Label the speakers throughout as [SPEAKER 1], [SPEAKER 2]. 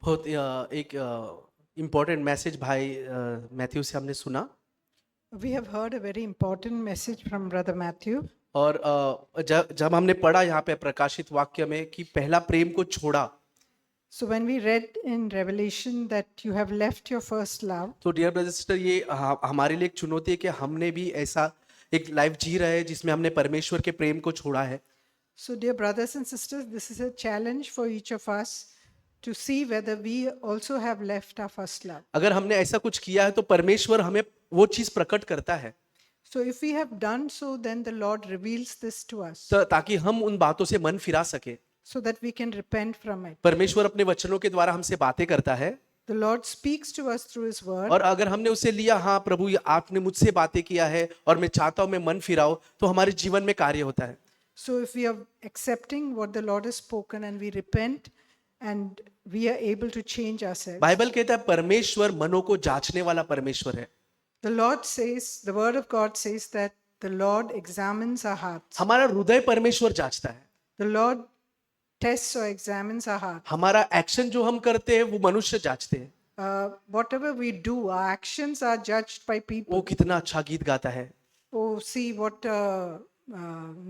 [SPEAKER 1] बहुत एक important message भाई मैथ्यू से हमने सुना।
[SPEAKER 2] We have heard a very important message from Brother Matthew.
[SPEAKER 1] और जब जब हमने पढ़ा यहाँ पे प्रकाशित वाक्य में कि पहला प्रेम को छोड़ा,
[SPEAKER 2] So, when we read in Revelation that you have left your first love,
[SPEAKER 1] तो डियर ब्रदर सिस्टर ये हमारे लिए एक चुनौती है कि हमने भी ऐसा एक लाइफ जी रहे हैं जिसमें हमने परमेश्वर के प्रेम को छोड़ा है।
[SPEAKER 2] so dear brothers and sisters, this is a challenge for each of us to see whether we also have left our first love.
[SPEAKER 1] अगर हमने ऐसा कुछ किया है तो परमेश्वर हमें वो चीज प्रकट करता है,
[SPEAKER 2] So, if we have done so, then the Lord reveals this to us
[SPEAKER 1] ताकि हम उन बातों से मन फिरा सके।
[SPEAKER 2] so that we can repent from it.
[SPEAKER 1] परमेश्वर अपने वचनों के द्वारा हमसे बातें करता है,
[SPEAKER 2] The Lord speaks to us through His word.
[SPEAKER 1] और अगर हमने उसे लिया, हाँ प्रभु ये आपने मुझसे बातें किया है और मैं चाहता हूं मैं मन फिराऊं, तो हमारे जीवन में कार्य होता है।
[SPEAKER 2] So, if we are accepting what the Lord has spoken and we repent, and we are able to change ourselves.
[SPEAKER 1] Bible कहता है परमेश्वर मनों को जांचने वाला परमेश्वर है।
[SPEAKER 2] The Lord says, the word of God says that the Lord examines our hearts.
[SPEAKER 1] हमारा हृदय परमेश्वर जांचता है।
[SPEAKER 2] The Lord tests or examines our heart.
[SPEAKER 1] हमारा एक्शन जो हम करते हैं वो मनुष्य जांचते हैं।
[SPEAKER 2] Whatever we do, our actions are judged by
[SPEAKER 1] वो
[SPEAKER 2] people.
[SPEAKER 1] कितना अच्छा गीत गाता है,
[SPEAKER 2] Oh, see what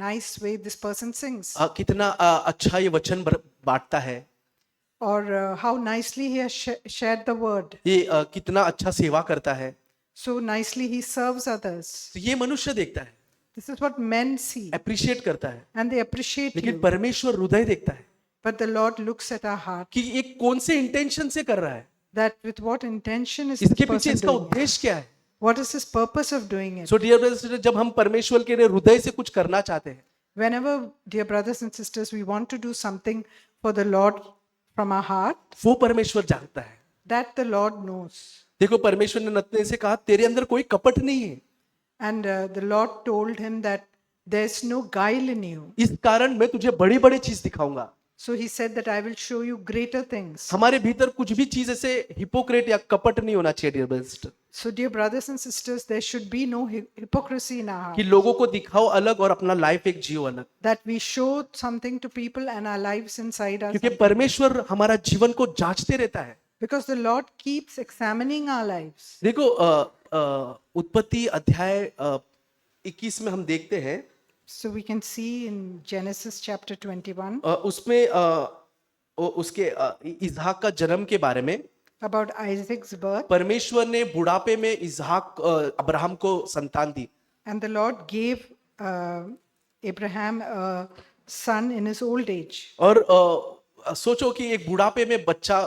[SPEAKER 2] nice way this person sings.
[SPEAKER 1] कितना अच्छा ये वचन बांटता है,
[SPEAKER 2] Or how nicely he has shared the word.
[SPEAKER 1] ये कितना अच्छा सेवा करता है।
[SPEAKER 2] So nicely he serves others.
[SPEAKER 1] तो ये मनुष्य देखता है,
[SPEAKER 2] This is what men see.
[SPEAKER 1] Appreciate करता है,
[SPEAKER 2] And they appreciate
[SPEAKER 1] लेकिन
[SPEAKER 2] you.
[SPEAKER 1] परमेश्वर हृदय देखता है
[SPEAKER 2] But the Lord looks at our heart.
[SPEAKER 1] कि ये कौन से इंटेंशन से कर रहा है,
[SPEAKER 2] That with what intention is this
[SPEAKER 1] इसके पीछे
[SPEAKER 2] person
[SPEAKER 1] इसका
[SPEAKER 2] doing?
[SPEAKER 1] उद्देश्य क्या है।
[SPEAKER 2] What is his purpose of doing it?
[SPEAKER 1] So dear brothers, जब हम परमेश्वर के लिए हृदय से कुछ करना चाहते हैं,
[SPEAKER 2] Whenever, dear brothers and sisters, we want to do something for the Lord from our heart,
[SPEAKER 1] वो परमेश्वर जानता है।
[SPEAKER 2] that the Lord knows.
[SPEAKER 1] देखो परमेश्वर ने नतने से कहा तेरे अंदर कोई कपट नहीं है,
[SPEAKER 2] And the Lord told him that there's no guile in you.
[SPEAKER 1] इस कारण मैं तुझे बड़ी बड़ी चीज दिखाऊंगा।
[SPEAKER 2] So he said that I will show you greater things.
[SPEAKER 1] हमारे भीतर कुछ भी चीज ऐसे हिपोक्रेट या कपट नहीं होना चाहिए dear brothers,
[SPEAKER 2] So, dear brothers and sisters, there should be no hypocrisy in our
[SPEAKER 1] कि
[SPEAKER 2] heart.
[SPEAKER 1] लोगों को दिखाओ अलग और अपना लाइफ एक जियो अलग,
[SPEAKER 2] That we show something to people and our lives inside us.
[SPEAKER 1] क्योंकि परमेश्वर हमारा जीवन को जांचते रहता है।
[SPEAKER 2] Because the Lord keeps examining our lives.
[SPEAKER 1] देखो उत्पत्ति अध्याय 21 में हम देखते हैं,
[SPEAKER 2] So we can see in Genesis chapter 21
[SPEAKER 1] उसमें उसके इसहाक का जन्म के बारे में
[SPEAKER 2] about Isaac's birth.
[SPEAKER 1] परमेश्वर ने बुढ़ापे में इसहाक अब्राहम को संतान दी,
[SPEAKER 2] And the Lord gave Abraham a son in his old age.
[SPEAKER 1] और सोचो कि एक बुढ़ापे में बच्चा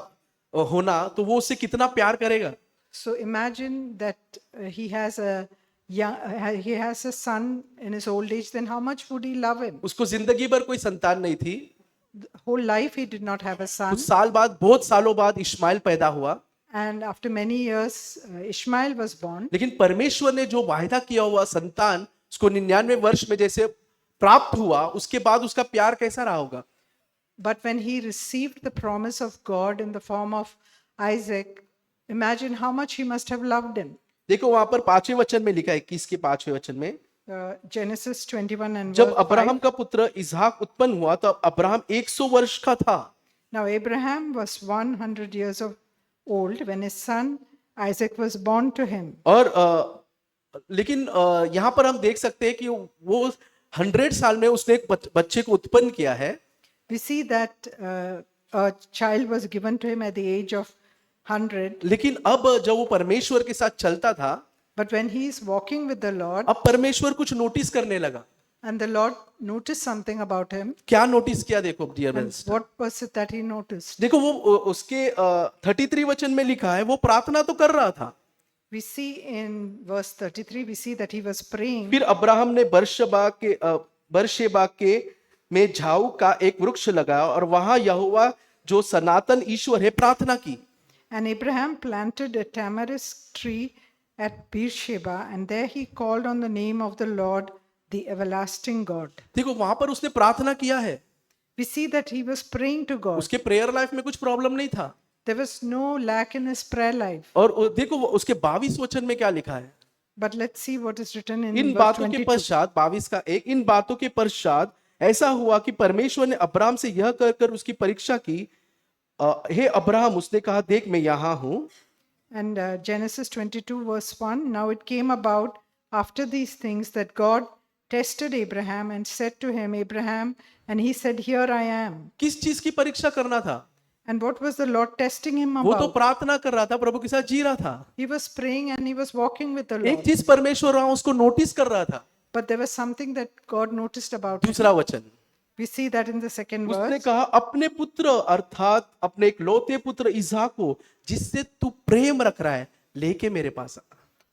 [SPEAKER 1] होना तो वो उससे कितना प्यार करेगा।
[SPEAKER 2] So imagine that he has a son in his old age, then how much would he love him?
[SPEAKER 1] उसको जिंदगी भर कोई संतान नहीं थी,
[SPEAKER 2] The whole life he did not have a son.
[SPEAKER 1] कुछ साल बाद, बहुत सालों बाद इश्माइल पैदा हुआ,
[SPEAKER 2] And after many years, Ishmael was born.
[SPEAKER 1] लेकिन परमेश्वर ने जो वायदा किया हुआ संतान उसको 99 वर्ष में जैसे प्राप्त हुआ, उसके बाद उसका प्यार कैसा रहा होगा।
[SPEAKER 2] But when he received the promise of God in the form of Isaac, imagine how much he must have loved him.
[SPEAKER 1] देखो वहां पर 5वें वचन में लिखा है, 21 के 5वें वचन में,
[SPEAKER 2] Genesis 21 and
[SPEAKER 1] जब
[SPEAKER 2] verse
[SPEAKER 1] अब्राहम
[SPEAKER 2] 5.
[SPEAKER 1] का पुत्र इसहाक उत्पन्न हुआ तो अब्राहम 100 वर्ष का था।
[SPEAKER 2] Now Abraham was 100 years of old when his son Isaac was born to him.
[SPEAKER 1] और लेकिन यहाँ पर हम देख सकते हैं कि वो 100 साल में उसने एक बच्चे को उत्पन्न किया है।
[SPEAKER 2] We see that a child was given to him at the age of 100.
[SPEAKER 1] लेकिन अब जब वो परमेश्वर के साथ चलता था,
[SPEAKER 2] But when he is walking with the Lord,
[SPEAKER 1] अब परमेश्वर कुछ नोटिस करने लगा।
[SPEAKER 2] and the Lord noticed something about him,
[SPEAKER 1] क्या नोटिस किया, देखो dear
[SPEAKER 2] and
[SPEAKER 1] friends,
[SPEAKER 2] what was it that he noticed?
[SPEAKER 1] देखो वो उसके 33 वचन में लिखा है वो प्रार्थना तो कर रहा था।
[SPEAKER 2] We see in verse 33, we see that he was praying.
[SPEAKER 1] फिर अब्राहम ने बरशेबा के में झाऊ का एक वृक्ष लगाया और वहां यहोवा जो सनातन ईश्वर है प्रार्थना की।
[SPEAKER 2] And Abraham planted a tamarisk tree at Beersheba, and there he called on the name of the Lord, the everlasting God.
[SPEAKER 1] देखो वहां पर उसने प्रार्थना किया है,
[SPEAKER 2] We see that he was praying to God.
[SPEAKER 1] उसके प्रेयर लाइफ में कुछ प्रॉब्लम नहीं था।
[SPEAKER 2] There was no lack in his prayer life.
[SPEAKER 1] और देखो उसके 22 वचन में क्या लिखा है,
[SPEAKER 2] But let's see what is written in
[SPEAKER 1] in
[SPEAKER 2] verse
[SPEAKER 1] बातों के
[SPEAKER 2] 22.
[SPEAKER 1] पश्चात 22 का 1, इन बातों के पश्चात ऐसा हुआ कि परमेश्वर ने अब्राहम से यह कर उसकी परीक्षा की, हे अब्राहम, उसने कहा देख मैं यहाँ हूँ.
[SPEAKER 2] And Genesis 22, verse 1. Now it came about after these things that God tested Abraham and said to him, Abraham, and he said, Here I am.
[SPEAKER 1] किस चीज की परीक्षा करना था?
[SPEAKER 2] And what was the Lord testing him
[SPEAKER 1] वो तो
[SPEAKER 2] about?
[SPEAKER 1] प्रार्थना कर रहा था, प्रभु के साथ जी रहा था.
[SPEAKER 2] He was praying and he was walking with the
[SPEAKER 1] एक
[SPEAKER 2] Lord.
[SPEAKER 1] चीज परमेश्वर वहां उसको नोटिस कर रहा था.
[SPEAKER 2] But there was something that God noticed about him.
[SPEAKER 1] दूसरा वचन,
[SPEAKER 2] We see that in the second
[SPEAKER 1] उसने
[SPEAKER 2] verse.
[SPEAKER 1] कहा अपने पुत्र अर्थात अपने इकलौते पुत्र इसहाक को जिससे तू प्रेम रख रहा है लेके मेरे पास आ.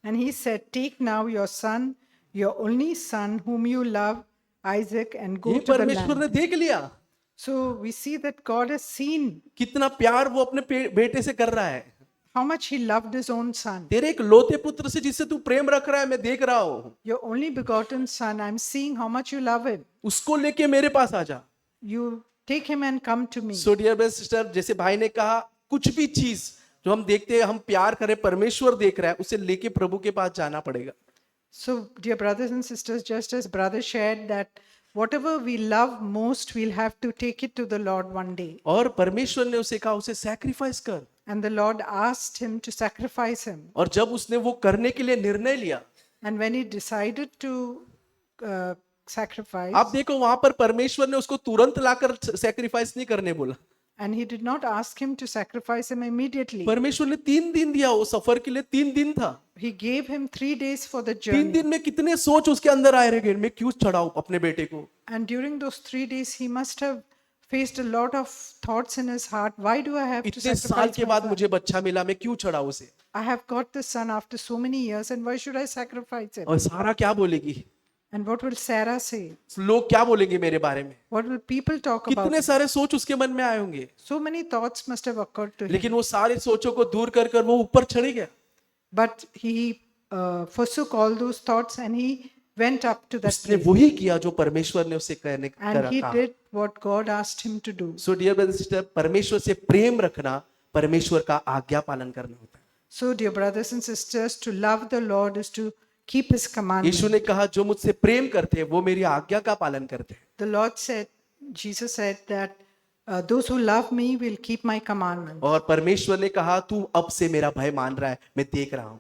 [SPEAKER 2] And he said, Take now your son, your only son, whom you love, Isaac, and go
[SPEAKER 1] ये
[SPEAKER 2] to the
[SPEAKER 1] परमेश्वर
[SPEAKER 2] land.
[SPEAKER 1] ने देख लिया
[SPEAKER 2] So we see that God has seen
[SPEAKER 1] कितना प्यार वो अपने बेटे से कर रहा है.
[SPEAKER 2] how much he loved his own son.
[SPEAKER 1] तेरे एक लौते पुत्र से जिससे तू प्रेम रख रहा है मैं देख रहा हूँ,
[SPEAKER 2] Your only begotten son, I'm seeing how much you love him.
[SPEAKER 1] उसको लेके मेरे पास आ जा.
[SPEAKER 2] You take him and come to me.
[SPEAKER 1] So dear brother sister, जैसे भाई ने कहा कुछ भी चीज जो हम देखते हैं, हम प्यार करें, परमेश्वर देख रहा है, उसे लेके प्रभु के पास जाना पड़ेगा.
[SPEAKER 2] So, dear brothers and sisters, just as brother shared that whatever we love most, we'll have to take it to the Lord one day.
[SPEAKER 1] और परमेश्वर ने उसे कहा उसे सैक्रिफाइस कर.
[SPEAKER 2] And the Lord asked him to sacrifice him.
[SPEAKER 1] और जब उसने वो करने के लिए निर्णय लिया,
[SPEAKER 2] And when he decided to sacrifice,
[SPEAKER 1] आप देखो वहां पर परमेश्वर ने उसको तुरंत लाकर सैक्रिफाइस नहीं करने बोला.
[SPEAKER 2] and he did not ask him to sacrifice him immediately.
[SPEAKER 1] परमेश्वर ने 3 दिन दिया, वो सफर के लिए 3 दिन था.
[SPEAKER 2] He gave him 3 days for the
[SPEAKER 1] 3
[SPEAKER 2] journey.
[SPEAKER 1] दिन में कितने सोच उसके अंदर आए रहे, मैं क्यों चढ़ाऊं अपने बेटे को.
[SPEAKER 2] And during those 3 days, he must have faced a lot of thoughts in his heart. Why do I have to
[SPEAKER 1] इतने साल
[SPEAKER 2] sacrifice
[SPEAKER 1] के
[SPEAKER 2] my
[SPEAKER 1] बाद
[SPEAKER 2] son?
[SPEAKER 1] मुझे बच्चा मिला, मैं क्यों चढ़ाऊं उसे.
[SPEAKER 2] I have got this son after so many years, and why should I sacrifice him?
[SPEAKER 1] और सारा क्या बोलेगी,
[SPEAKER 2] And what will Sarah say?
[SPEAKER 1] लोग क्या बोलेंगे मेरे बारे में.
[SPEAKER 2] What will people talk about?
[SPEAKER 1] कितने सारे सोच उसके मन में आए होंगे,
[SPEAKER 2] So many thoughts must have occurred to him.
[SPEAKER 1] लेकिन वो सारे सोचों को दूर कर कर वो ऊपर चढ़ गया.
[SPEAKER 2] But he forsook all those thoughts and he went up to that
[SPEAKER 1] उसने
[SPEAKER 2] place.
[SPEAKER 1] वही किया जो परमेश्वर ने उसे करने
[SPEAKER 2] And
[SPEAKER 1] करा
[SPEAKER 2] he
[SPEAKER 1] था.
[SPEAKER 2] did what God asked him to do.
[SPEAKER 1] So dear brother sister, परमेश्वर से प्रेम रखना परमेश्वर का आज्ञा पालन करना होता है.
[SPEAKER 2] So, dear brothers and sisters, to love the Lord is to keep his commandments.
[SPEAKER 1] यीशु ने कहा जो मुझसे प्रेम करते हैं वो मेरी आज्ञा का पालन करते हैं.
[SPEAKER 2] The Lord said, Jesus said that those who love me will keep my commandments.
[SPEAKER 1] और परमेश्वर ने कहा तू अब से मेरा भय मान रहा है, मैं देख रहा हूं.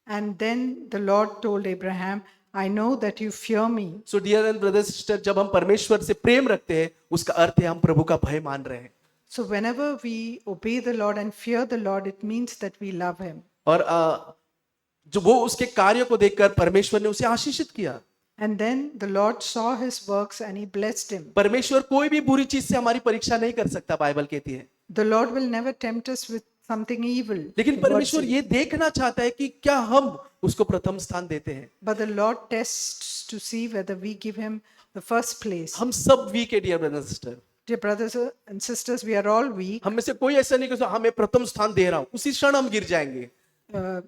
[SPEAKER 2] And then the Lord told Abraham, I know that you fear me.
[SPEAKER 1] So dear and brother sister, जब हम परमेश्वर से प्रेम रखते हैं उसका अर्थ है हम प्रभु का भय मान रहे हैं.
[SPEAKER 2] So whenever we obey the Lord and fear the Lord, it means that we love him.
[SPEAKER 1] और जो वो उसके कार्य को देखकर परमेश्वर ने उसे आशीषित किया.
[SPEAKER 2] And then the Lord saw his works and he blessed him.
[SPEAKER 1] परमेश्वर कोई भी बुरी चीज से हमारी परीक्षा नहीं कर सकता, बाइबल कहती है.
[SPEAKER 2] The Lord will never tempt us with something evil.
[SPEAKER 1] लेकिन
[SPEAKER 2] The word
[SPEAKER 1] परमेश्वर
[SPEAKER 2] says.
[SPEAKER 1] ये देखना चाहता है कि क्या हम उसको प्रथम स्थान देते हैं.
[SPEAKER 2] But the Lord tests to see whether we give him the first place.
[SPEAKER 1] हम सब वीक है dear brother sister.
[SPEAKER 2] Dear brothers and sisters, we are all weak.
[SPEAKER 1] हम में से कोई ऐसा नहीं कि हाँ मैं प्रथम स्थान दे रहा हूं, उसी क्षण हम गिर जाएंगे.
[SPEAKER 2] Uh,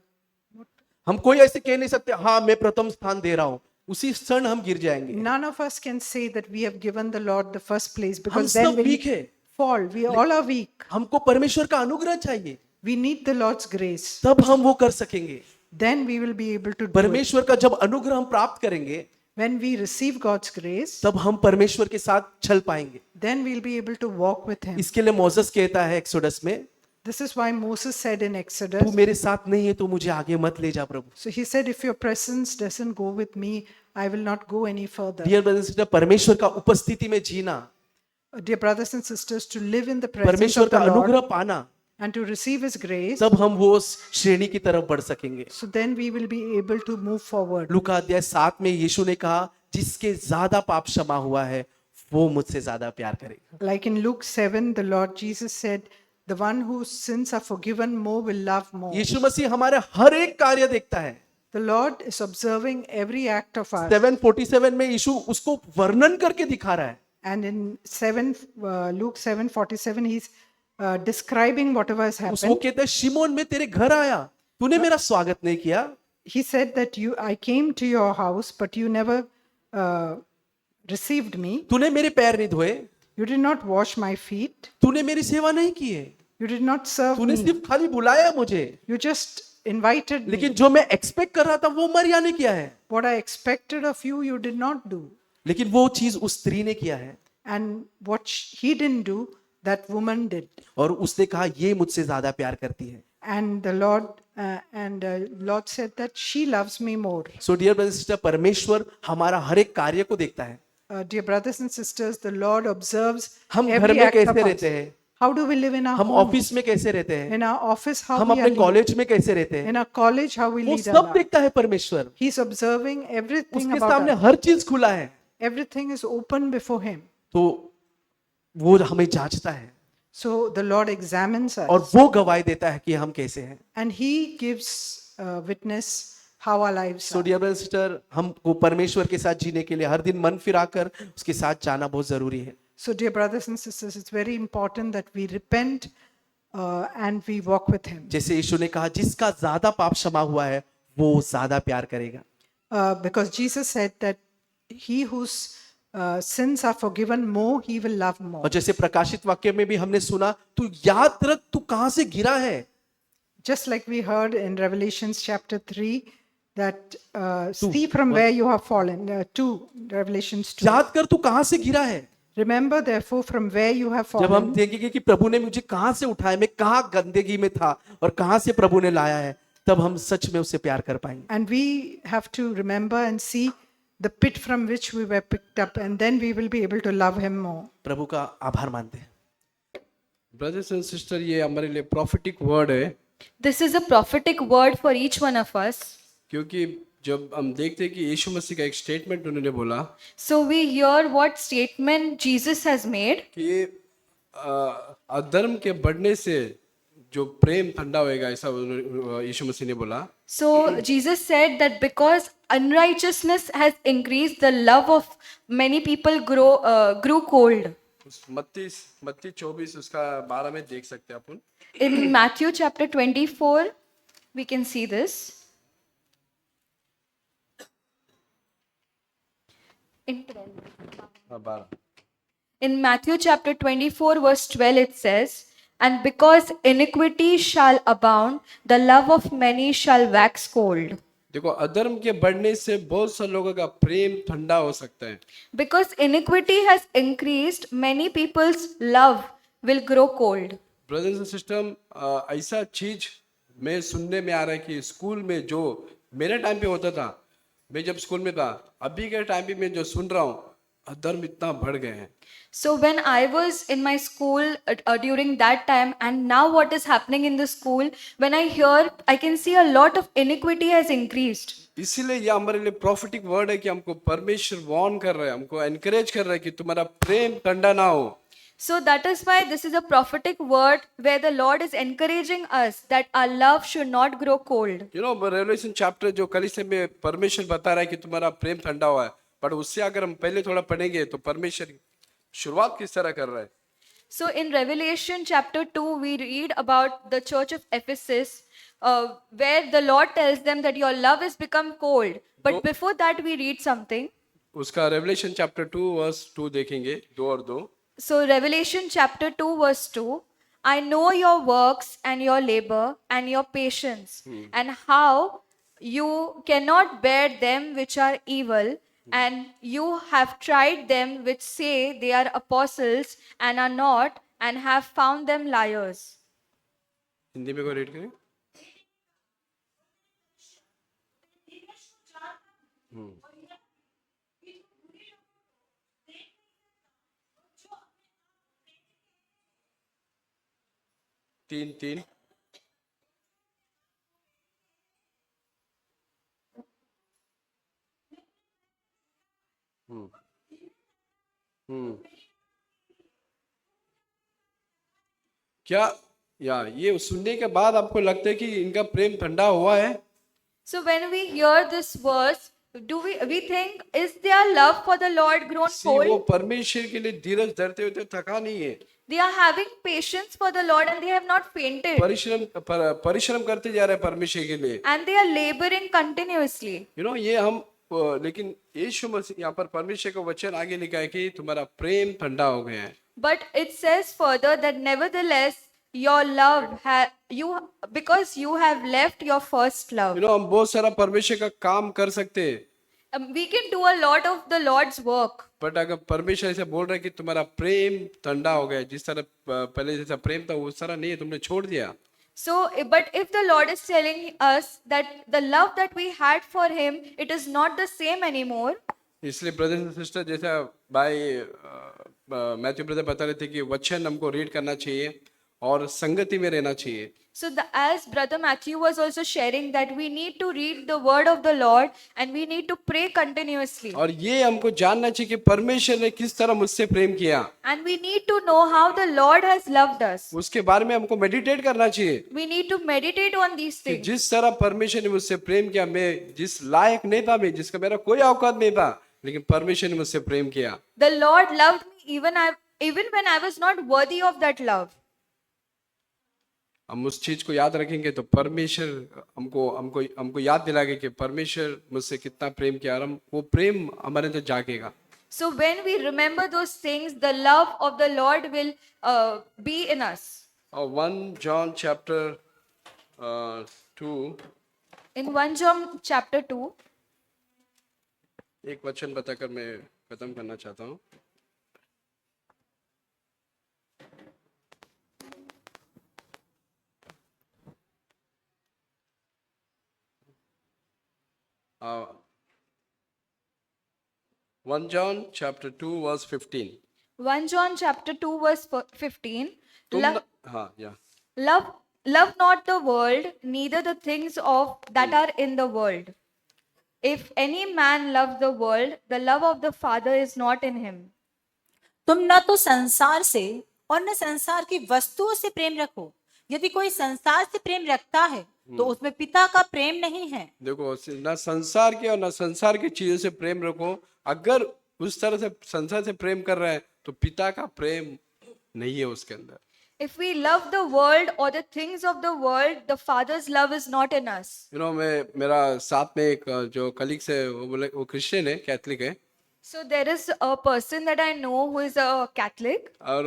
[SPEAKER 1] हम कोई ऐसे कह नहीं सकते हाँ मैं प्रथम स्थान दे रहा हूं, उसी क्षण हम गिर जाएंगे.
[SPEAKER 2] None of us can say that we have given the Lord the first place
[SPEAKER 1] हम
[SPEAKER 2] because
[SPEAKER 1] सब
[SPEAKER 2] then we
[SPEAKER 1] वीक है.
[SPEAKER 2] fall. We all are weak.
[SPEAKER 1] हमको परमेश्वर का अनुग्रह चाहिए,
[SPEAKER 2] We need the Lord's grace.
[SPEAKER 1] तब हम वो कर सकेंगे.
[SPEAKER 2] Then we will be able to do it.
[SPEAKER 1] परमेश्वर का जब अनुग्रह हम प्राप्त करेंगे
[SPEAKER 2] When we receive God's grace,
[SPEAKER 1] तब हम परमेश्वर के साथ चल पाएंगे.
[SPEAKER 2] then we'll be able to walk with him.
[SPEAKER 1] इसके लिए मोसेस कहता है एक्सोडस में,
[SPEAKER 2] This is why Moses said in
[SPEAKER 1] तू
[SPEAKER 2] Exodus,
[SPEAKER 1] मेरे साथ नहीं है तो मुझे आगे मत ले जा प्रभु.
[SPEAKER 2] so he said, if your presence doesn't go with me, I will not go any further.
[SPEAKER 1] Dear brothers sister, परमेश्वर का उपस्थिति में जीना,
[SPEAKER 2] Dear brothers and sisters, to live in the presence
[SPEAKER 1] परमेश्वर
[SPEAKER 2] of
[SPEAKER 1] का
[SPEAKER 2] the Lord
[SPEAKER 1] अनुग्रह पाना,
[SPEAKER 2] and to receive his grace,
[SPEAKER 1] तब हम वो श्रेणी की तरफ बढ़ सकेंगे.
[SPEAKER 2] so then we will be able to move forward.
[SPEAKER 1] लूका अध्याय 7 में यीशु ने कहा जिसके ज्यादा पाप क्षमा हुआ है वो मुझसे ज्यादा प्यार करेगा.
[SPEAKER 2] Like in Luke 7, the Lord Jesus said, the one whose sins are forgiven more will love more.
[SPEAKER 1] यीशु मसीह हमारे हर एक कार्य देखता है.
[SPEAKER 2] The Lord is observing every act of ours.
[SPEAKER 1] 7:47 में यीशु उसको वर्णन करके दिखा रहा है.
[SPEAKER 2] And in Luke 7:47, he's describing whatever has
[SPEAKER 1] उसको
[SPEAKER 2] happened.
[SPEAKER 1] कहता है शिमोन मैं तेरे घर आया, तूने मेरा स्वागत नहीं किया.
[SPEAKER 2] He said that I came to your house, but you never received me.
[SPEAKER 1] तूने मेरे पैर नहीं धोए,
[SPEAKER 2] You did not wash my feet.
[SPEAKER 1] तूने मेरी सेवा नहीं की है,
[SPEAKER 2] You did not serve
[SPEAKER 1] तूने
[SPEAKER 2] me.
[SPEAKER 1] सिर्फ खाली बुलाया मुझे.
[SPEAKER 2] You just invited me.
[SPEAKER 1] लेकिन जो मैं एक्सपेक्ट कर रहा था वो मरिया ने किया है.
[SPEAKER 2] What I expected of you, you did not do.
[SPEAKER 1] लेकिन वो चीज उस स्त्री ने किया है.
[SPEAKER 2] And what he didn't do, that woman did.
[SPEAKER 1] और उसने कहा ये मुझसे ज्यादा प्यार करती है.
[SPEAKER 2] And the Lord said that she loves me more.
[SPEAKER 1] So dear brother sister, परमेश्वर हमारा हर एक कार्य को देखता है.
[SPEAKER 2] Dear brothers and sisters, the Lord observes
[SPEAKER 1] हम घर
[SPEAKER 2] every
[SPEAKER 1] में
[SPEAKER 2] act of
[SPEAKER 1] कैसे
[SPEAKER 2] us.
[SPEAKER 1] रहते हैं,
[SPEAKER 2] How do we live in our
[SPEAKER 1] हम
[SPEAKER 2] home?
[SPEAKER 1] ऑफिस में कैसे रहते हैं,
[SPEAKER 2] In our office, how
[SPEAKER 1] हम
[SPEAKER 2] we
[SPEAKER 1] अपने
[SPEAKER 2] are living.
[SPEAKER 1] कॉलेज में कैसे रहते हैं,
[SPEAKER 2] In our college, how we
[SPEAKER 1] वो
[SPEAKER 2] lead our
[SPEAKER 1] सब
[SPEAKER 2] life.
[SPEAKER 1] देखता है परमेश्वर.
[SPEAKER 2] He's observing everything
[SPEAKER 1] उसके
[SPEAKER 2] about
[SPEAKER 1] सामने
[SPEAKER 2] us.
[SPEAKER 1] हर चीज खुला है.
[SPEAKER 2] Everything is open before Him.
[SPEAKER 1] तो वो हमें जांचता है
[SPEAKER 2] So the Lord examines
[SPEAKER 1] और
[SPEAKER 2] us
[SPEAKER 1] वो गवाही देता है कि हम कैसे हैं.
[SPEAKER 2] and He gives witness how our lives
[SPEAKER 1] सो
[SPEAKER 2] are.
[SPEAKER 1] डियर ब्रदर सिस्टर, हमको परमेश्वर के साथ जीने के लिए हर दिन मन फिराकर उसके साथ जाना बहुत जरूरी है.
[SPEAKER 2] So, dear brothers and sisters, it's very important that we repent and we walk with Him.
[SPEAKER 1] जैसे यीशु ने कहा, जिसका ज्यादा पाप क्षमा हुआ है वो ज्यादा प्यार करेगा.
[SPEAKER 2] Because Jesus said that he whose sins are forgiven more, he will love more.
[SPEAKER 1] और जैसे प्रकाशित वाक्य में भी हमने सुना, तू याद रख तू कहां से गिरा है.
[SPEAKER 2] Just like we heard in Revelations chapter 3, that see from where you have fallen. 2, Revelations 2.
[SPEAKER 1] याद कर तू कहां से गिरा है.
[SPEAKER 2] Remember therefore from where you have
[SPEAKER 1] जब हम
[SPEAKER 2] fallen.
[SPEAKER 1] देखेंगे कि प्रभु ने मुझे कहां से उठाया, मैं कहां गंदगी में था और कहां से प्रभु ने लाया है, तब हम सच में उससे प्यार कर पाएंगे.
[SPEAKER 2] And we have to remember and see the pit from which we were picked up, and then we will be able to love Him more.
[SPEAKER 1] प्रभु का आभार मानते हैं.
[SPEAKER 3] ब्रदर्स एंड सिस्टर, ये हमारे लिए प्रॉफिटिक वर्ड है,
[SPEAKER 4] This is a prophetic word for each one of us.
[SPEAKER 3] क्योंकि जब हम देखते हैं कि यीशु मसीह का एक स्टेटमेंट उन्होंने बोला
[SPEAKER 4] So we hear what statement Jesus has made.
[SPEAKER 3] कि ये अधर्म के बढ़ने से जो प्रेम ठंडा होएगा, ऐसा यीशु मसीह ने बोला.
[SPEAKER 4] So Jesus said that because unrighteousness has increased, the love of many people grew cold.
[SPEAKER 3] मत्ती 24 उसका 12 में देख सकते हैं अपन.
[SPEAKER 4] In Matthew chapter 24, we can see this. In 12.
[SPEAKER 3] 12.
[SPEAKER 4] In Matthew chapter 24, verse 12, it says, "And because iniquity shall abound, the love of many shall wax cold."
[SPEAKER 3] देखो, अधर्म के बढ़ने से बहुत से लोगों का प्रेम ठंडा हो सकता है.
[SPEAKER 4] Because iniquity has increased, many people's love will grow cold.
[SPEAKER 3] Brothers and sister, ऐसा चीज मैं सुनने में आ रहा है कि स्कूल में जो मेरे टाइम पे होता था, मैं जब स्कूल में था, अभी के टाइम पे मैं जो सुन रहा हूँ, अधर्म इतना बढ़ गए हैं.
[SPEAKER 4] So when I was in my school during that time, and now what is happening in the school, when I hear, I can see a lot of iniquity has increased.
[SPEAKER 3] इसीलिए ये हमारे लिए प्रॉफिटिक वर्ड है कि हमको परमेश्वर warn कर रहा है, हमको एनकरेज कर रहा है कि तुम्हारा प्रेम ठंडा ना हो.
[SPEAKER 4] So that is why this is a prophetic word where the Lord is encouraging us that our love should not grow cold.
[SPEAKER 3] You know, revelation chapter जो कलीसिया में परमेश्वर बता रहा है कि तुम्हारा प्रेम ठंडा हुआ है, पर उससे अगर हम पहले थोड़ा पढ़ेंगे तो परमेश्वर शुरुआत किस तरह कर रहा है.
[SPEAKER 4] So in Revelation chapter 2, we read about the church of Ephesus, where the Lord tells them that your love has become cold. But before that, we read something.
[SPEAKER 3] उसका रेवलेशन चैप्टर 2 वर्स 2 देखेंगे, 2 और 2.
[SPEAKER 4] So Revelation chapter 2, verse 2, "I know your works and your labor and your patience, and how you cannot bear them which are evil, and you have tried them which say they are apostles and are not, and have found them liars."
[SPEAKER 3] Hindi में को read करें. तीन. क्या ये सुनने के बाद आपको लगता है कि इनका प्रेम ठंडा हुआ है?
[SPEAKER 4] So when we hear this verse, do we think, is their love for the Lord grown
[SPEAKER 3] वो
[SPEAKER 4] cold?
[SPEAKER 3] परमेश्वर के लिए धीरज धरते हुए थका नहीं है.
[SPEAKER 4] They are having patience for the Lord and they have not fainted,
[SPEAKER 3] परिश्रम करते जा रहे हैं परमेश्वर के लिए.
[SPEAKER 4] and they are laboring continuously.
[SPEAKER 3] You know, ये हम लेकिन यीशु मसीह यहाँ पर परमेश्वर का वचन आगे लिखा है कि तुम्हारा प्रेम ठंडा हो गया है.
[SPEAKER 4] But it says further that nevertheless your love because you have left your first love.
[SPEAKER 3] You know, हम बहुत सारा परमेश्वर का काम कर सकते हैं,
[SPEAKER 4] We can do a lot of the Lord's work,
[SPEAKER 3] but अगर परमेश्वर ऐसे बोल रहा है कि तुम्हारा प्रेम ठंडा हो गया, जिस तरह पहले जैसा प्रेम था उस तरह नहीं है, तुमने छोड़ दिया।
[SPEAKER 4] So, but if the Lord is telling us that the love that we had for Him, it is not the same anymore.
[SPEAKER 3] इसलिए ब्रदर्स एंड सिस्टर, जैसा भाई मैथ्यू ब्रदर बता रहे थे कि वचन हमको रीड करना चाहिए और संगति में रहना चाहिए।
[SPEAKER 4] So, as Brother Matthew was also sharing, that we need to read the word of the Lord and we need to pray continuously.
[SPEAKER 3] और ये हमको जानना चाहिए कि परमेश्वर ने किस तरह मुझसे प्रेम किया,
[SPEAKER 4] And we need to know how the Lord has loved us.
[SPEAKER 3] उसके बारे में हमको मेडिटेट करना चाहिए
[SPEAKER 4] We need to meditate on these
[SPEAKER 3] कि
[SPEAKER 4] things.
[SPEAKER 3] जिस तरह परमेश्वर ने मुझसे प्रेम किया, मैं जिस लायक नहीं था, मैं जिसका मेरा कोई औकात नहीं था, लेकिन परमेश्वर ने मुझसे प्रेम किया।
[SPEAKER 4] The Lord loved me even when I was not worthy of that love.
[SPEAKER 3] हम उस चीज को याद रखेंगे तो परमेश्वर हमको हमको हमको याद दिलाएगा कि परमेश्वर मुझसे कितना प्रेम किया, और हम वो प्रेम हमारे अंदर जागेगा।
[SPEAKER 4] So when we remember those things, the love of the Lord will be in us.
[SPEAKER 3] और 1 John chapter 2
[SPEAKER 4] In 1 John chapter 2,
[SPEAKER 3] एक वचन बताकर मैं खत्म करना चाहता हूँ। Uh, 1 John chapter 2 verse 15.
[SPEAKER 4] 1 John chapter 2 verse 15,
[SPEAKER 3] हाँ या
[SPEAKER 4] love not the world, neither the things of that are in the world. If any man love the world, the love of the Father is not in him.
[SPEAKER 5] तुम न तो संसार से और न संसार की वस्तुओं से प्रेम रखो। यदि कोई संसार से प्रेम रखता है तो उसमें पिता का प्रेम नहीं है।
[SPEAKER 3] देखो, ना संसार के और ना संसार की चीजों से प्रेम रखो। अगर उस तरह से संसार से प्रेम कर रहे हैं तो पिता का प्रेम नहीं है उसके अंदर।
[SPEAKER 4] If we love the world or the things of the world, the Father's love is not in us.
[SPEAKER 3] मैं मेरा साथ में एक जो कलीग्स है वो बोले वो क्रिश्चियन है, कैथलिक है,
[SPEAKER 4] So there is a person that I know who is a Catholic.
[SPEAKER 3] और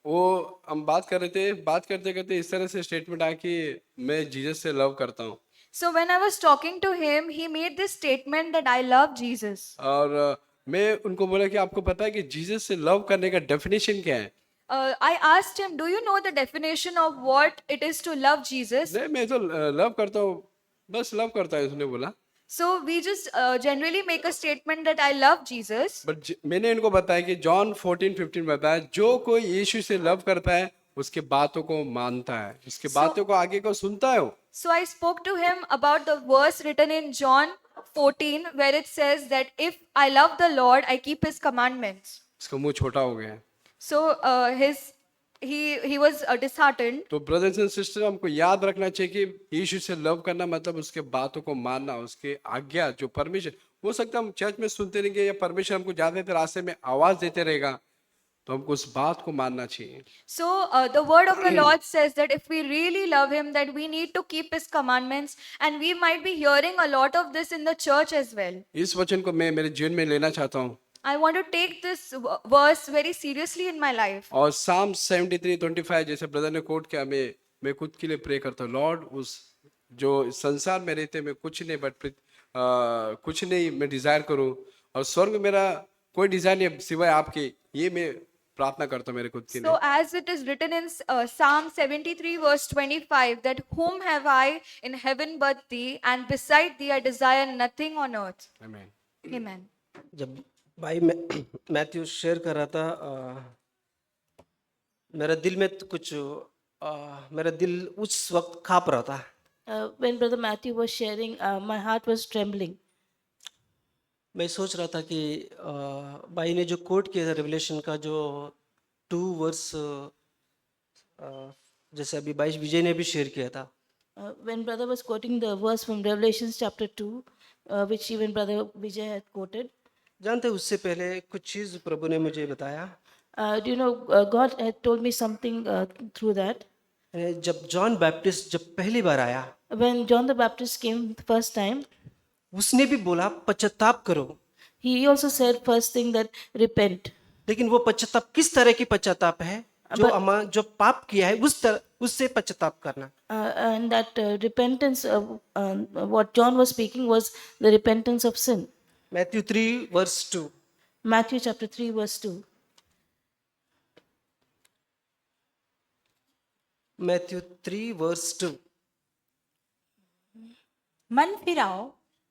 [SPEAKER 3] वो हम बात कर रहे थे, बात करते करते इस तरह से स्टेटमेंट आया कि मैं जीसस से लव करता हूँ।
[SPEAKER 4] So when I was talking to him, he made this statement that I love Jesus.
[SPEAKER 3] और मैं उनको बोला कि आपको पता है कि जीसस से लव करने का डेफिनेशन क्या है?
[SPEAKER 4] I asked him, do you know the definition of what it is to love Jesus?
[SPEAKER 3] नहीं, मैं तो लव करता हूँ, बस लव करता है उसने बोला।
[SPEAKER 4] So we just generally make a statement that I love Jesus.
[SPEAKER 3] But मैंने इनको बताया कि जॉन 14:15 बताया, जो कोई यीशु से लव करता है उसके बातों को मानता है, उसके बातों को आगे को सुनता है वो।
[SPEAKER 4] So I spoke to him about the verse written in John 14 where it says that if I love the Lord, I keep his commandments.
[SPEAKER 3] उसका मुंह छोटा हो गया है।
[SPEAKER 4] So he was disheartened.
[SPEAKER 3] तो ब्रदर्स एंड सिस्टर, हमको याद रखना चाहिए कि यीशु से लव करना मतलब उसके बातों को मानना, उसके आज्ञा जो परमेश्वर, हो सकता है हम चर्च में सुनते रहेंगे या परमेश्वर हमको जाते थे रास्ते में आवाज देते रहेगा, तो हमको उस बात को मानना चाहिए।
[SPEAKER 4] So the word of the Lord says that if we really love him, that we need to keep his commandments, and we might be hearing a lot of this in the church as well.
[SPEAKER 3] इस वचन को मैं मेरे जीवन में लेना चाहता हूँ।
[SPEAKER 4] I want to take this verse very seriously in my life.
[SPEAKER 3] और Psalm 73:25 जैसे ब्रदर ने कोट किया, मैं खुद के लिए प्रे करता हूँ, लॉर्ड उस जो संसार में रहते मैं कुछ नहीं कुछ नहीं मैं डिजायर करूँ, और स्वर्ग में मेरा कोई डिजायर नहीं सिवाय आपके, ये मैं प्रार्थना करता हूँ मेरे खुद के
[SPEAKER 4] So
[SPEAKER 3] लिए।
[SPEAKER 4] as it is written in Psalm 73 verse 25 that whom have I in heaven but thee, and beside thee I desire nothing on earth.
[SPEAKER 3] आमीन।
[SPEAKER 4] Amen.
[SPEAKER 6] जब भाई मैथ्यू शेयर कर रहा था, मेरा दिल में तो कुछ मेरा दिल उस वक्त काँप रहा था।
[SPEAKER 7] When Brother Matthew was sharing, my heart was trembling.
[SPEAKER 6] मैं सोच रहा था कि भाई ने जो कोट किया था रेवलेशन का जो 2 वर्स, जैसे अभी भाई विजय ने भी शेयर किया था,
[SPEAKER 7] When Brother was quoting the verse from Revelations chapter 2, which even Brother Vijay had quoted,
[SPEAKER 6] जानते उससे पहले कुछ चीज़ प्रभु ने मुझे बताया।
[SPEAKER 7] do you know, God had told me something through that.
[SPEAKER 6] जब जॉन बैप्टिस्ट जब पहली बार आया,
[SPEAKER 7] When John the Baptist came the first time,
[SPEAKER 6] उसने भी बोला पश्चाताप करो,
[SPEAKER 7] he also said first thing that repent.
[SPEAKER 6] लेकिन वो पश्चाताप किस तरह की पश्चाताप है? जो पाप किया है उस तरह उससे पश्चाताप करना।
[SPEAKER 7] And that repentance, what John was speaking was the repentance of sin.
[SPEAKER 6] Matthew 3 verse 2,
[SPEAKER 7] Matthew chapter 3, verse 2.
[SPEAKER 6] Matthew 3 verse 2।
[SPEAKER 5] मन फिराओ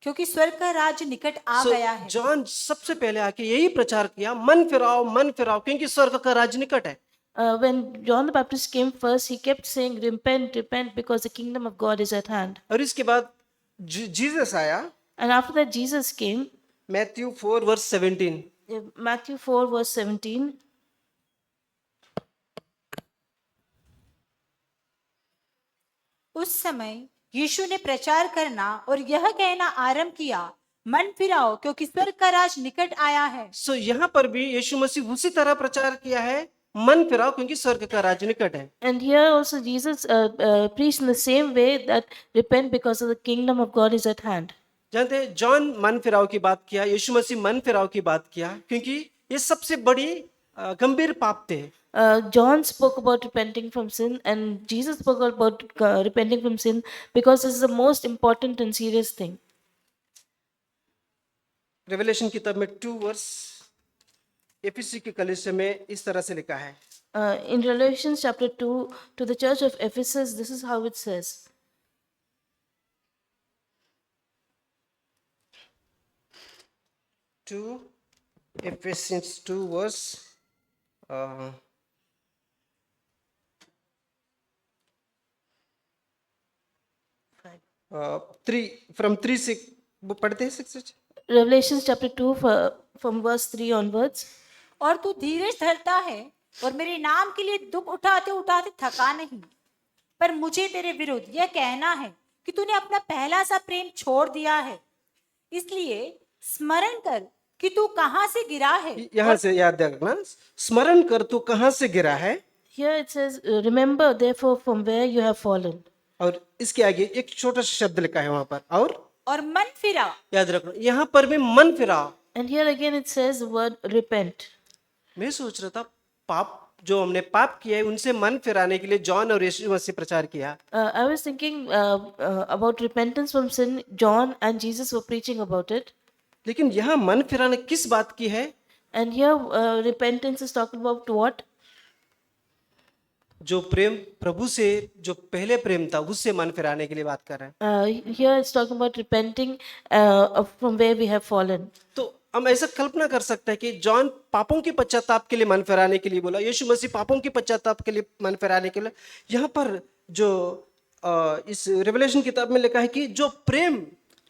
[SPEAKER 5] क्योंकि स्वर्ग का राज्य निकट आ गया है।
[SPEAKER 6] जॉन सबसे पहले आके यही प्रचार किया, मन फिराओ क्योंकि स्वर्ग का राज्य निकट है।
[SPEAKER 7] When John the Baptist came first, he kept saying, repent, repent, because the kingdom of God is at hand.
[SPEAKER 6] और इसके बाद जीसस आया,
[SPEAKER 7] And after that, Jesus came,
[SPEAKER 6] Matthew 4 verse 17।
[SPEAKER 7] Matthew 4, verse 17.
[SPEAKER 5] उस समय यीशु ने प्रचार करना और यह कहना आरंभ किया, मन फिराओ क्योंकि स्वर्ग का राज निकट आया है।
[SPEAKER 6] सो यहाँ पर भी यीशु मसीह उसी तरह प्रचार किया है, मन फिराओ क्योंकि स्वर्ग का राज्य निकट है।
[SPEAKER 7] And here also Jesus preached in the same way that repent because of the kingdom of God is at hand.
[SPEAKER 6] जानते हैं, जॉन मन फिराओ की बात किया, यीशु मसीह मन फिराओ की बात किया, क्योंकि ये सबसे बड़ी गंभीर पाप थे।
[SPEAKER 7] John spoke about repenting from sin, and Jesus spoke about repenting from sin because this is the most important and serious thing.
[SPEAKER 6] Revelation किताब में 2 वर्स एफिसी के कलीसिया में इस तरह से लिखा है,
[SPEAKER 7] In Revelation chapter 2, to the church of Ephesus, this is how it says.
[SPEAKER 6] Ephesians 2 verse 3 from 3 से वो पढ़ते हैं 6।
[SPEAKER 7] Revelation chapter 2, from verse 3 onwards.
[SPEAKER 5] और तू धीरज धरता है और मेरे नाम के लिए दुख उठाते उठाते थका नहीं, पर मुझे तेरे विरुद्ध यह कहना है कि तूने अपना पहला सा प्रेम छोड़ दिया है। इसलिए स्मरण कर कि तू कहाँ से गिरा है।
[SPEAKER 6] यहाँ से याद रखना, स्मरण कर तू कहाँ से गिरा है।
[SPEAKER 7] Here it says, remember therefore from where you have fallen.
[SPEAKER 6] और इसके आगे एक छोटा सा शब्द लिखा है वहां पर, और
[SPEAKER 5] मन फिरा।
[SPEAKER 6] याद रखना, यहाँ पर भी मन फिराओ।
[SPEAKER 7] And here again it says the word repent.
[SPEAKER 6] मैं सोच रहा था, पाप जो हमने पाप किया है उनसे मन फिराने के लिए जॉन और यीशु मसीह प्रचार किया।
[SPEAKER 7] I was thinking about repentance from sin. John and Jesus were preaching about it.
[SPEAKER 6] लेकिन यहाँ मन फिराने किस बात की है?
[SPEAKER 7] And here repentance is talking about what?
[SPEAKER 6] जो प्रेम प्रभु से, जो पहले प्रेम था उससे मन फिराने के लिए बात कर रहे हैं।
[SPEAKER 7] Here it's talking about repenting from where we have fallen.
[SPEAKER 6] तो हम ऐसा कल्पना कर सकते हैं कि जॉन पापों के पश्चाताप के लिए मन फिराने के लिए बोला, यीशु मसीह पापों के पश्चाताप के लिए मन फिराने के लिए। यहाँ पर जो इस रेवलेशन किताब में लिखा है कि जो प्रेम,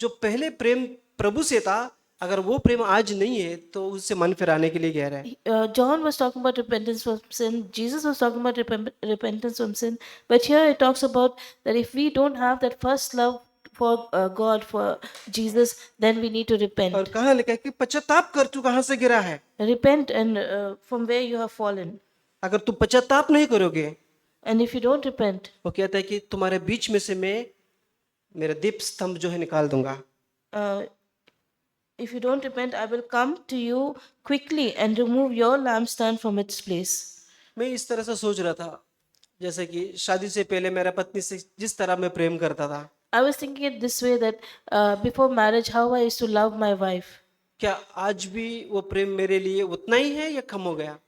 [SPEAKER 6] जो पहले प्रेम प्रभु से था, अगर वो प्रेम आज नहीं है तो उससे मन फिराने के लिए कह रहे हैं।
[SPEAKER 7] John was talking about repentance from sin. Jesus was talking about repentance from sin. But here it talks about that if we don't have that first love for God, for Jesus, then we need to repent.
[SPEAKER 6] और कहाँ लिखा है कि पश्चाताप कर तू कहाँ से गिरा है।
[SPEAKER 7] Repent and from where you have fallen.
[SPEAKER 6] अगर तू पश्चाताप नहीं करोगे,
[SPEAKER 7] And if you don't repent,
[SPEAKER 6] वो कहता है कि तुम्हारे बीच में से मैं मेरा दीप स्तंभ जो है निकाल दूंगा।
[SPEAKER 7] if you don't repent, I will come to you quickly and remove your lampstand from its place.
[SPEAKER 6] मैं इस तरह से सोच रहा था, जैसे कि शादी से पहले मेरा पत्नी से जिस तरह मैं प्रेम करता था,
[SPEAKER 7] I was thinking it this way that before marriage, how I used to love my wife.
[SPEAKER 6] क्या आज भी वो प्रेम मेरे लिए उतना ही है या कम हो गया?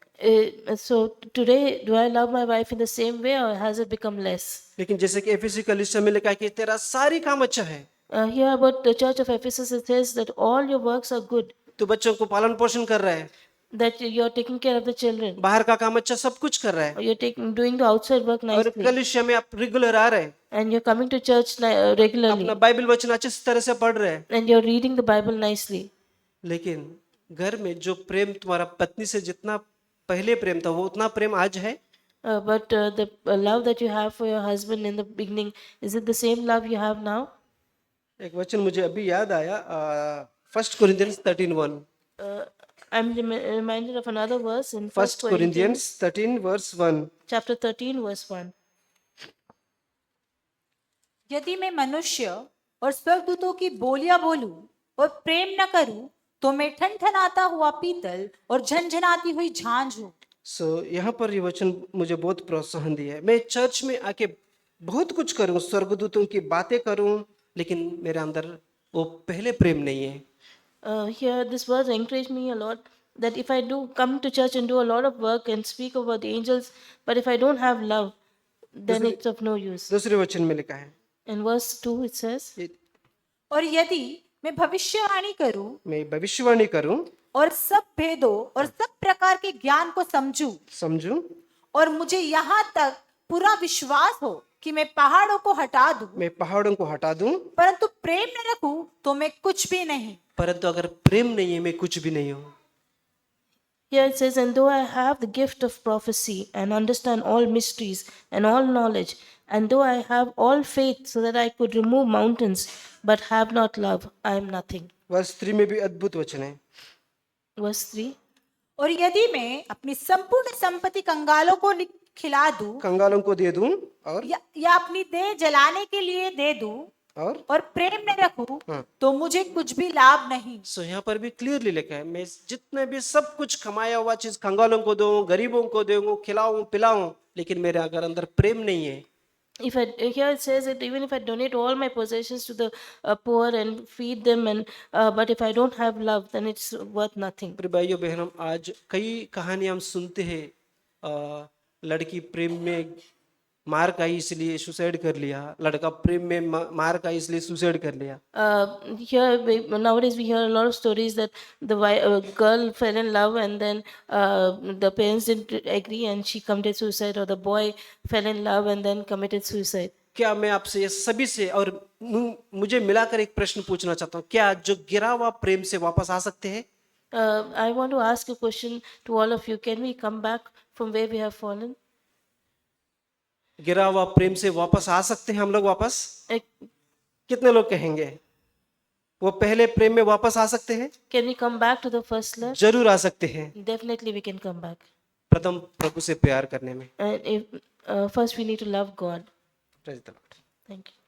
[SPEAKER 7] So today, do I love my wife in the same way or has it become less?
[SPEAKER 6] लेकिन जैसे कि एफिसी कलीसिया में लिखा है कि तेरा सारी काम अच्छा है,
[SPEAKER 7] Here about the church of Ephesus, it says that all your works are good,
[SPEAKER 6] तू बच्चों को पालन पोषण कर रहा है,
[SPEAKER 7] that you're taking care of the children,
[SPEAKER 6] बाहर का काम अच्छा सब कुछ कर रहा है,
[SPEAKER 7] or you're doing the outside work
[SPEAKER 6] और
[SPEAKER 7] nicely,
[SPEAKER 6] कलीसिया में आप रेगुलर आ रहे हैं,
[SPEAKER 7] and you're coming to church regularly,
[SPEAKER 6] अपना बाइबल वचन अच्छे तरह से पढ़ रहे हैं।
[SPEAKER 7] and you're reading the Bible nicely.
[SPEAKER 6] लेकिन घर में जो प्रेम तुम्हारा पत्नी से जितना पहले प्रेम था, वो उतना प्रेम आज है?
[SPEAKER 7] But the love that you have for your husband in the beginning, is it the same love you have now?
[SPEAKER 6] एक वचन मुझे अभी याद आया, 1 Corinthians 13:1।
[SPEAKER 7] I'm reminded of another verse in
[SPEAKER 6] 1 Corinthians 13 verse 1।
[SPEAKER 7] chapter 13, verse 1.
[SPEAKER 5] यदि मैं मनुष्य और स्वर्गदूतों की बोलियां बोलूं और प्रेम न करूं, तो मैं ठनठनाता हुआ पीतल और झनझनाती हुई झांझ हूं।
[SPEAKER 6] सो यहाँ पर ये वचन मुझे बहुत प्रोत्साहन दिया है। मैं चर्च में आके बहुत कुछ करूँ, स्वर्गदूतों की बातें करूँ, लेकिन मेरे अंदर वो पहले प्रेम नहीं है।
[SPEAKER 7] Here, this verse encouraged me a lot that if I do come to church and do a lot of work and speak about the angels, but if I don't have love, then it's of no use.
[SPEAKER 6] दूसरे वचन में लिखा है,
[SPEAKER 7] In verse 2 it says,
[SPEAKER 5] और यदि मैं भविष्यवाणी करूं
[SPEAKER 6] मैं भविष्यवाणी करूं,
[SPEAKER 5] और सब भेदों और सब प्रकार के ज्ञान को
[SPEAKER 6] समझूं,
[SPEAKER 5] और मुझे यहाँ तक पूरा विश्वास हो कि मैं पहाड़ों को हटा दूं,
[SPEAKER 6] मैं पहाड़ों को हटा दूं,
[SPEAKER 5] परंतु प्रेम न रखूं तो मैं कुछ भी नहीं।
[SPEAKER 6] परंतु अगर प्रेम नहीं है मैं कुछ भी नहीं हूं।
[SPEAKER 7] here it says, and though I have the gift of prophecy and understand all mysteries and all knowledge, and though I have all faith so that I could remove mountains, but have not love, I am nothing.
[SPEAKER 6] वर्ष 3 में भी अद्भुत वचन है।
[SPEAKER 7] Verse 3.
[SPEAKER 5] और यदि मैं अपनी संपूर्ण संपत्ति कंगालों को खिला दूं,
[SPEAKER 6] कंगालों को दे दूं
[SPEAKER 5] या अपनी देह जलाने के लिए दे दूं और प्रेम न रखूं तो मुझे कुछ भी लाभ नहीं।
[SPEAKER 6] सो यहाँ पर भी क्लियरली लिखा है, मैं जितने भी सब कुछ कमाया हुआ चीज कंगालों को दूं, गरीबों को दूं, खिलाऊं पिलाऊं, लेकिन मेरे अगर अंदर प्रेम नहीं है,
[SPEAKER 7] If I, here it says that even if I donate all my possessions to the poor and feed them, and but if I don't have love, then it's worth nothing.
[SPEAKER 6] प्रिय भाइयों बहनों, आज कई कहानियां हम सुनते हैं, लड़की प्रेम में मार खाई इसलिए सुसाइड कर लिया, लड़का प्रेम में मार खाई इसलिए सुसाइड कर लिया।
[SPEAKER 7] Nowadays we hear a lot of stories that the girl fell in love and then the parents didn't agree and she committed suicide, or the boy fell in love and then committed suicide.
[SPEAKER 6] क्या मैं आपसे ये सभी से और मुझे मिलाकर एक प्रश्न पूछना चाहता हूँ, क्या जो गिरा हुआ प्रेम से वापस आ सकते हैं?
[SPEAKER 7] I want to ask a question to all of you. Can we come back from where we have fallen?
[SPEAKER 6] गिरा हुआ प्रेम से वापस आ सकते हैं हम लोग वापस? कितने लोग कहेंगे वो पहले प्रेम में वापस आ सकते हैं?
[SPEAKER 7] Can we come back to the first love?
[SPEAKER 6] जरूर आ सकते हैं।
[SPEAKER 7] Definitely we can come back.
[SPEAKER 6] प्रथम प्रभु से प्यार करने में।
[SPEAKER 7] And if, first we need to love God.
[SPEAKER 6] Praise the Lord.
[SPEAKER 7] Thank you.